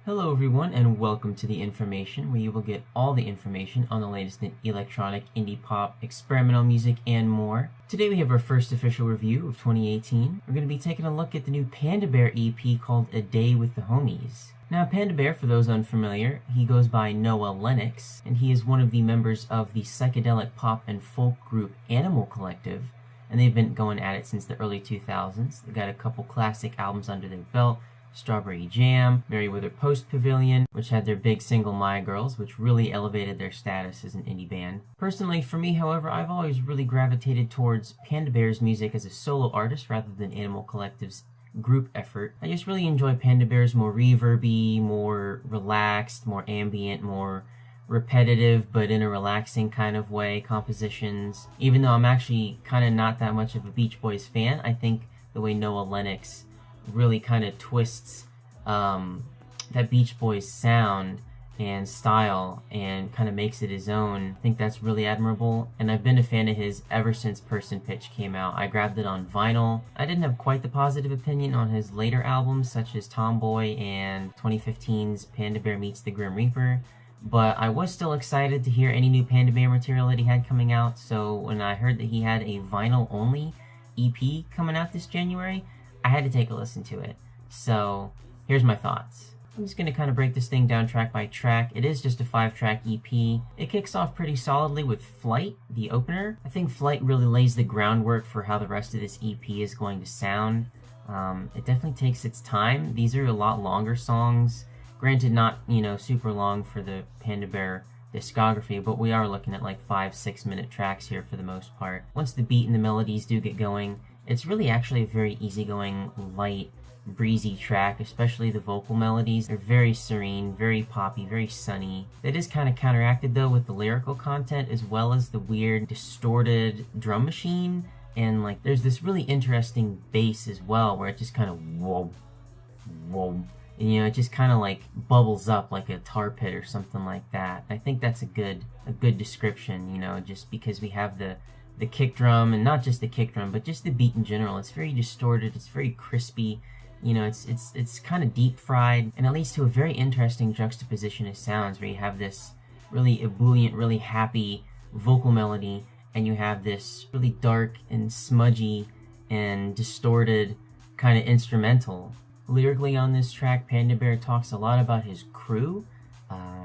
Hello everyone and welcome to The Information, where you will get all the information on the latest in electronic, indie pop, experimental music, and more. Today we have our first official review of 2018. We're going to be taking a look at the new Panda Bear EP called A Day with the Homies. Now Panda Bear, for those unfamiliar, he goes by Noah Lennox, and he is one of the members of the psychedelic pop and folk group Animal Collective, and they've been going at it since the early 2000s. They've got a couple classic albums under their belt: Strawberry Jam, Merryweather Post Pavilion, which had their big single My Girls, which really elevated their status as an indie band. Personally, for me, however, I've always really gravitated towards Panda Bear's music as a solo artist rather than Animal Collective's group effort. I just really enjoy Panda Bear's more reverby, more relaxed, more ambient, more repetitive but in a relaxing kind of way compositions. Even though I'm actually kind of not that much of a Beach Boys fan, I think the way Noah Lennox really kind of twists that Beach Boys sound and style and kind of makes it his own. I think that's really admirable, and I've been a fan of his ever since Person Pitch came out. I grabbed it on vinyl. I didn't have quite the positive opinion on his later albums, such as Tomboy and 2015's Panda Bear Meets the Grim Reaper, but I was still excited to hear any new Panda Bear material that he had coming out. So when I heard that he had a vinyl-only EP coming out this January, I had to take a listen to it. So here's my thoughts. I'm just going to kind of break this thing down track by track. It is just a 5-track EP. It kicks off pretty solidly with Flight, the opener. I think Flight really lays the groundwork for how the rest of this EP is going to sound. It definitely takes its time. These are a lot longer songs. Granted, not, super long for the Panda Bear discography, but we are looking at like 5-6 minute tracks here for the most part. Once the beat and the melodies do get going, it's really actually a very easygoing, light, breezy track, especially the vocal melodies. They're very serene, very poppy, very sunny. That is kind of counteracted though with the lyrical content as well as the weird, distorted drum machine. And like there's this really interesting bass as well where it just kind of whoa, whoa. And it just kind of like bubbles up like a tar pit or something like that. I think that's a good description, just because we have the kick drum, and not just the kick drum, but just the beat in general. It's very distorted, it's very crispy, it's kind of deep fried, and it leads to a very interesting juxtaposition of sounds where you have this really ebullient, really happy vocal melody, and you have this really dark and smudgy and distorted kind of instrumental. Lyrically on this track, Panda Bear talks a lot about his crew.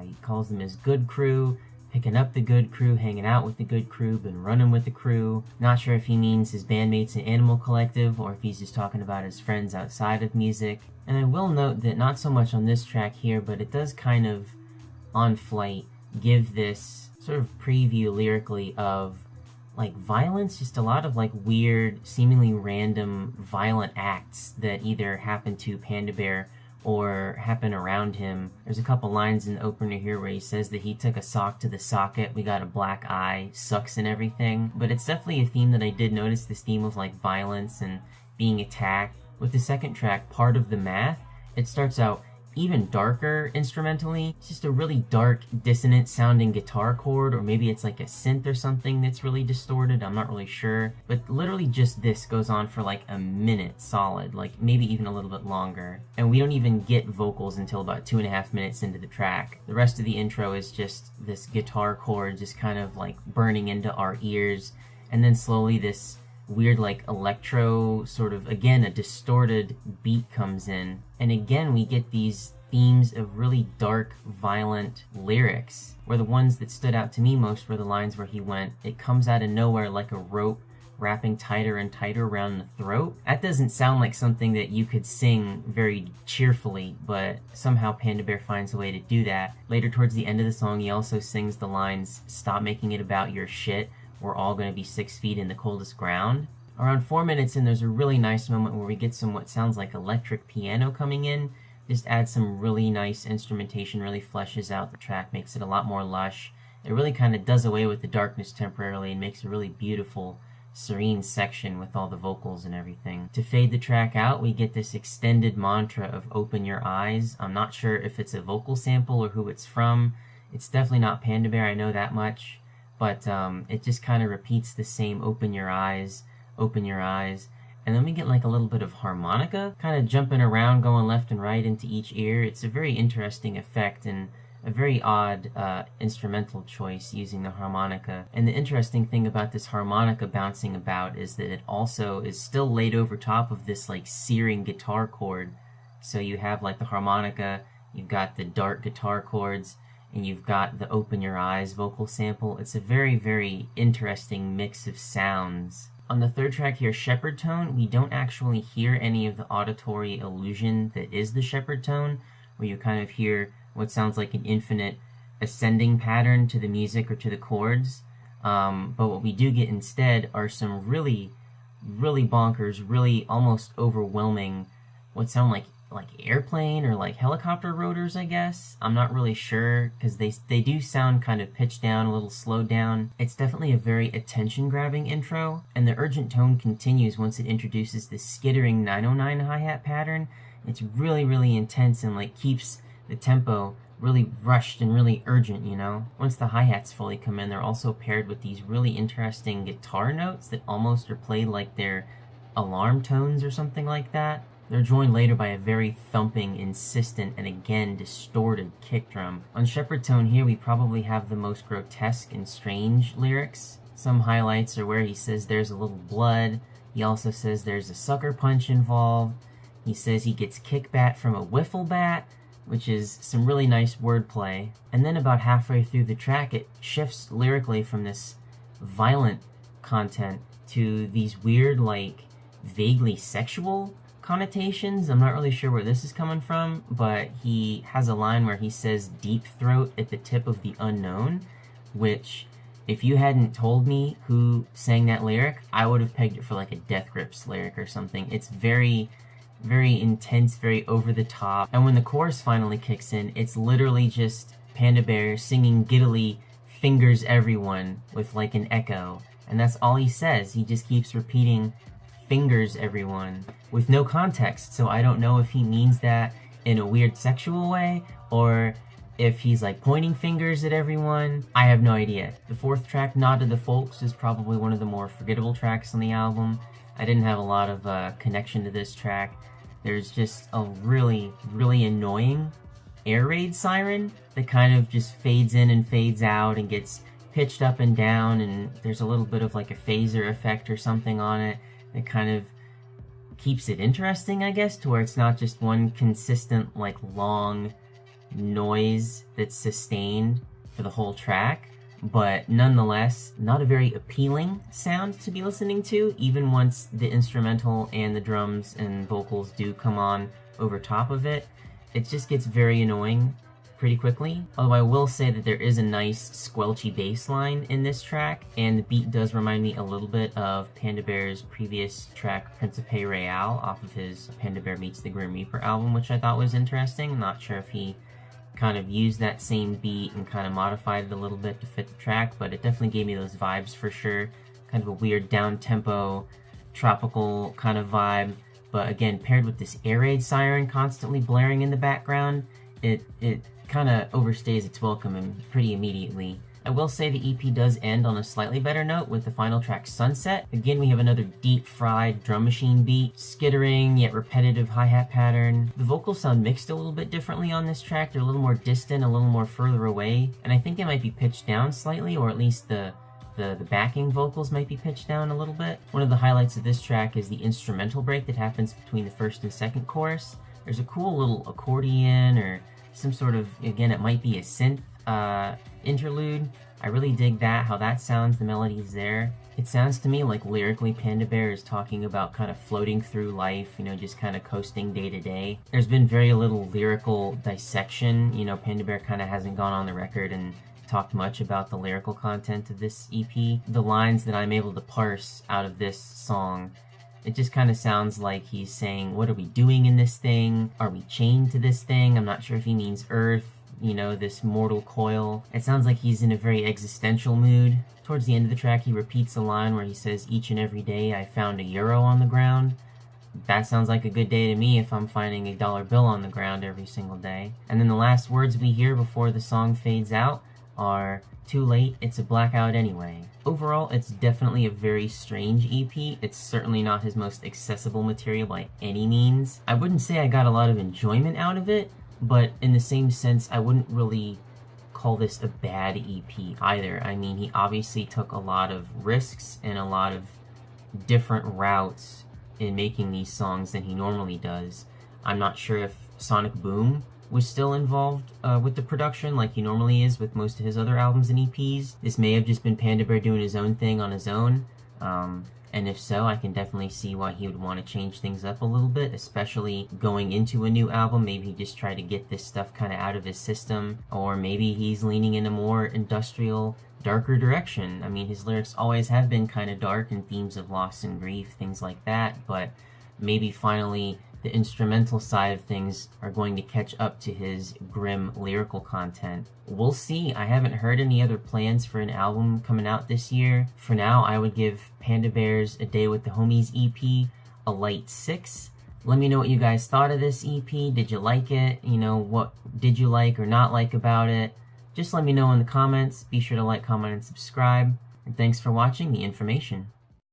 He calls them his good crew, picking up the good crew, hanging out with the good crew, been running with the crew. Not sure if he means his bandmates in Animal Collective or if he's just talking about his friends outside of music. And I will note that not so much on this track here, but it does kind of, on Flight, give this sort of preview lyrically of like violence, just a lot of like weird, seemingly random violent acts that either happen to Panda Bear or happen around him. There's a couple lines in the opener here where he says that he took a sock to the socket, we got a black eye, sucks and everything. But it's definitely a theme that I did notice, this theme of like violence and being attacked. With the second track, Part of the Math, it starts out even darker instrumentally. It's just a really dark, dissonant sounding guitar chord, or maybe it's like a synth or something that's really distorted, I'm not really sure. But literally just this goes on for like a minute solid, like maybe even a little bit longer. And we don't even get vocals until about 2.5 minutes into the track. The rest of the intro is just this guitar chord just kind of like burning into our ears, and then slowly this weird like electro sort of, again, a distorted beat comes in, and again we get these themes of really dark, violent lyrics, where the ones that stood out to me most were the lines where he went, "It comes out of nowhere like a rope wrapping tighter and tighter around the throat." That doesn't sound like something that you could sing very cheerfully, but somehow Panda Bear finds a way to do that. Later towards the end of the song, he also sings the lines, "Stop making it about your shit, we're all going to be 6 feet in the coldest ground." Around 4 minutes in, there's a really nice moment where we get some what sounds like electric piano coming in. Just adds some really nice instrumentation, really fleshes out the track, makes it a lot more lush. It really kind of does away with the darkness temporarily and makes a really beautiful, serene section with all the vocals and everything. To fade the track out, we get this extended mantra of "Open Your Eyes." I'm not sure if it's a vocal sample or who it's from. It's definitely not Panda Bear, I know that much. But it just kind of repeats the same "open your eyes," And then we get like a little bit of harmonica kind of jumping around, going left and right into each ear. It's a very interesting effect and a very odd instrumental choice using the harmonica. And the interesting thing about this harmonica bouncing about is that it also is still laid over top of this like searing guitar chord. So you have like the harmonica, you've got the dark guitar chords, and you've got the open your eyes vocal sample. It's a very, very interesting mix of sounds. On the third track here, Shepherd Tone, we don't actually hear any of the auditory illusion that is the shepherd tone, where you kind of hear what sounds like an infinite ascending pattern to the music or to the chords. But what we do get instead are some really, really bonkers, really almost overwhelming, what sound like airplane or like helicopter rotors, I guess. I'm not really sure, because they do sound kind of pitched down, a little slowed down. It's definitely a very attention-grabbing intro, and the urgent tone continues once it introduces this skittering 909 hi-hat pattern. It's really, really intense and like keeps the tempo really rushed and really urgent, you know? Once the hi-hats fully come in, they're also paired with these really interesting guitar notes that almost are played like they're alarm tones or something like that. They're joined later by a very thumping, insistent, and again distorted kick drum. On Shepherd Tone here, we probably have the most grotesque and strange lyrics. Some highlights are where he says there's a little blood. He also says there's a sucker punch involved. He says he gets kickbat from a wiffle bat, which is some really nice wordplay. And then about halfway through the track, it shifts lyrically from this violent content to these weird, like, vaguely sexual connotations. I'm not really sure where this is coming from, but he has a line where he says deep throat at the tip of the unknown, which, if you hadn't told me who sang that lyric, I would have pegged it for like a Death Grips lyric or something. It's very, very intense, very over the top. And when the chorus finally kicks in, it's literally just Panda Bear singing giddily "fingers everyone" with like an echo. And that's all he says. He just keeps repeating "fingers everyone" with no context. So I don't know if he means that in a weird sexual way or if he's like pointing fingers at everyone. I have no idea. The fourth track, Nod to the Folks, is probably one of the more forgettable tracks on the album. I didn't have a lot of connection to this track. There's just a really, really annoying air raid siren that kind of just fades in and fades out and gets pitched up and down, and there's a little bit of like a phaser effect or something on it that kind of keeps it interesting, I guess, to where it's not just one consistent, like, long noise that's sustained for the whole track, but nonetheless, not a very appealing sound to be listening to, even once the instrumental and the drums and vocals do come on over top of it. It just gets very annoying pretty quickly. Although I will say that there is a nice squelchy bass line in this track, and the beat does remind me a little bit of Panda Bear's previous track Principe Real off of his Panda Bear Meets the Grim Reaper album, which I thought was interesting. I'm not sure if he kind of used that same beat and kind of modified it a little bit to fit the track, but it definitely gave me those vibes for sure. Kind of a weird down-tempo, tropical kind of vibe, but again, paired with this air raid siren constantly blaring in the background, it kind of overstays its welcome and pretty immediately. I will say the EP does end on a slightly better note with the final track, Sunset. Again, we have another deep-fried drum machine beat, skittering yet repetitive hi-hat pattern. The vocals sound mixed a little bit differently on this track. They're a little more distant, a little more further away, and I think they might be pitched down slightly, or at least the backing vocals might be pitched down a little bit. One of the highlights of this track is the instrumental break that happens between the first and second chorus. There's a cool little accordion or some sort of, again, it might be a synth interlude. I really dig that, how that sounds, the melodies there. It sounds to me like lyrically Panda Bear is talking about kind of floating through life, you know, just kind of coasting day to day. There's been very little lyrical dissection. You know, Panda Bear kind of hasn't gone on the record and talked much about the lyrical content of this EP. The lines that I'm able to parse out of this song, it just kind of sounds like he's saying, what are we doing in this thing? Are we chained to this thing? I'm not sure if he means Earth, you know, this mortal coil. It sounds like he's in a very existential mood. Towards the end of the track, he repeats a line where he says, each and every day I found a euro on the ground. That sounds like a good day to me if I'm finding a dollar bill on the ground every single day. And then the last words we hear before the song fades out are too late, it's a blackout anyway. Overall, it's definitely a very strange EP. It's certainly not his most accessible material by any means. I wouldn't say I got a lot of enjoyment out of it, but in the same sense, I wouldn't really call this a bad EP either. I mean, he obviously took a lot of risks and a lot of different routes in making these songs than he normally does. I'm not sure if Sonic Boom was still involved with the production like he normally is with most of his other albums and EPs. This may have just been Panda Bear doing his own thing on his own. And if so, I can definitely see why he would want to change things up a little bit, especially going into a new album. Maybe he just tried to get this stuff kind of out of his system, or maybe he's leaning in a more industrial, darker direction. I mean, his lyrics always have been kind of dark and themes of loss and grief, things like that, but maybe finally the instrumental side of things are going to catch up to his grim lyrical content. We'll see. I haven't heard any other plans for an album coming out this year. For now, I would give Panda Bear's A Day with the Homies EP a light 6. Let me know what you guys thought of this EP. Did you like it? You know, what did you like or not like about it? Just let me know in the comments. Be sure to like, comment, and subscribe. And thanks for watching The Information.